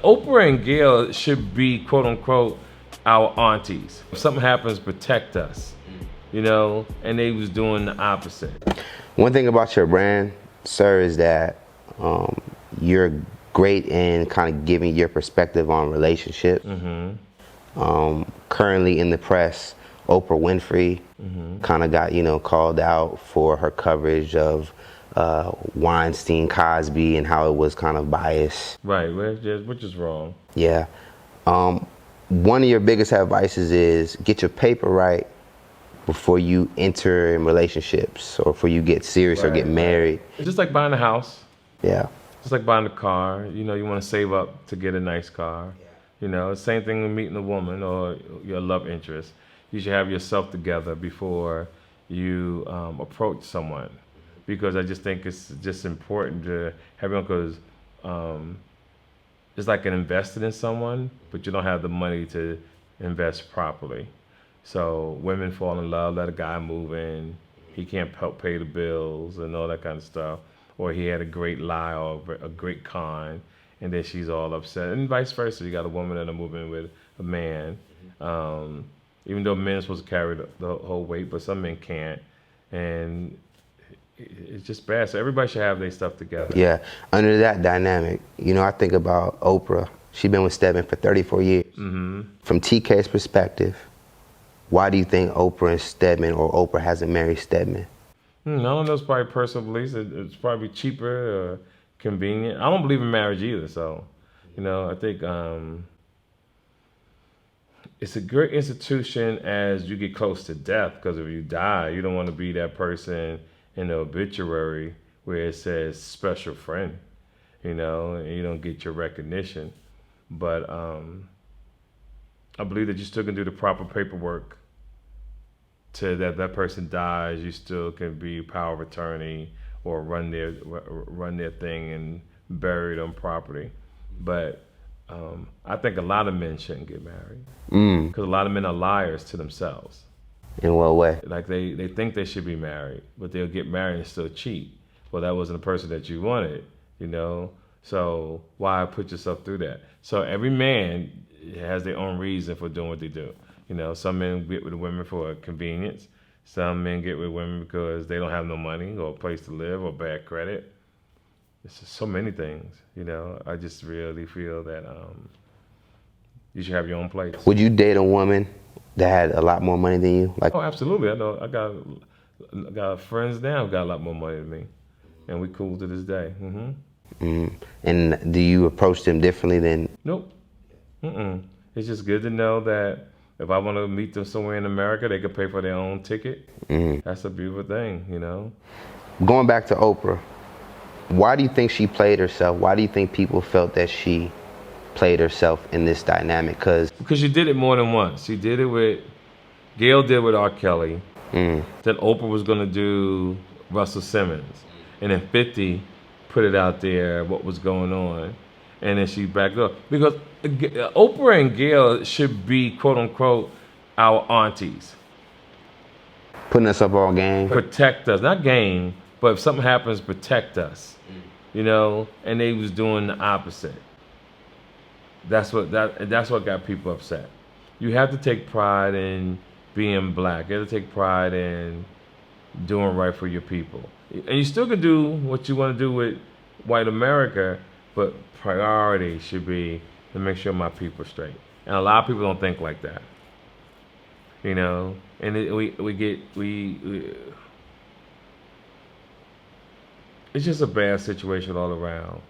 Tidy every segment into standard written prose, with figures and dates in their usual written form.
Oprah and Gayle should be, quote unquote, our aunties. If something happens, protect us, you know, and they was doing the opposite. One thing about your brand, sir, is that you're great in kind of giving your perspective on relationships. Currently in the press, Oprah Winfrey kind of got, called out for her coverage of Weinstein, Cosby, and how it was kind of biased. Right, which is wrong. Yeah. One of your biggest advices is get your paper right before you enter in relationships or before you get serious or get married. It's just like buying a house. Yeah. Just like buying a car. You know, you want to save up to get a nice car. You know, same thing with meeting a woman or your love interest. You should have yourself together before you approach someone, because I just think it's just important to have it, because it's like an invested in someone, but you don't have the money to invest properly. So women fall in love, let a guy move in, he can't help pay the bills and all that kind of stuff, or he had a great lie or a great con, and then she's all upset, and vice versa. You got a woman that'll move in with a man, even though men are supposed to carry the whole weight, but some men can't, and it's just bad. So everybody should have their stuff together. Yeah, under that dynamic, I think about Oprah. She's been with Stedman for 34 years. From TK's perspective, why do you think Oprah and Stedman, or Oprah hasn't married Stedman? I don't know, it's probably personal beliefs. It's probably cheaper or convenient. I don't believe in marriage either, so, I think it's a great institution as you get close to death, because if you die, you don't want to be that person in the obituary where it says special friend, and you don't get your recognition. But I believe that you still can do the proper paperwork to that person dies. You still can be power of attorney or run their thing and bury them properly. But I think a lot of men shouldn't get married, because a lot of men are liars to themselves. In what way? Like they think they should be married, but they'll get married and still cheat. Well, that wasn't the person that you wanted, So why put yourself through that? So every man has their own reason for doing what they do. Some men get with women for convenience. Some men get with women because they don't have no money or a place to live or bad credit. It's just so many things, I just really feel that you should have your own place. Would you date a woman that had a lot more money than you? Oh, absolutely. I know. I got friends now who got a lot more money than me, and we cool to this day. And do you approach them differently than? Nope. It's just good to know that if I want to meet them somewhere in America, they could pay for their own ticket. That's a beautiful thing, Going back to Oprah, why do you think she played herself? Why do you think people felt that she played herself in this dynamic? Because she did it more than once. She did it with, Gayle did with R. Kelly. Then Oprah was going to do Russell Simmons. And then 50 put it out there, what was going on. And then she backed up. Because Oprah and Gayle should be, quote unquote, our aunties. Putting us up all game. Protect us. Not game, but if something happens, protect us. And they was doing the opposite. That's what got people upset. You have to take pride in being black. You have to take pride in doing right for your people. And you still can do what you want to do with white America, but priority should be to make sure my people are straight. And a lot of people don't think like that. And it's just a bad situation all around.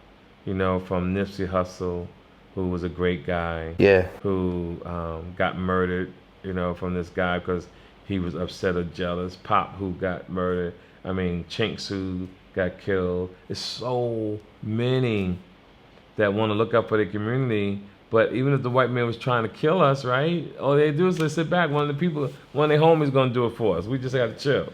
From Nipsey Hussle, who was a great guy, who got murdered, from this guy because he was upset or jealous. Pop, who got murdered. Chinks, who got killed. It's so many that want to look up for their community. But even if the white man was trying to kill us, right? All they do is they sit back. One of their homies going to do it for us. We just got to chill.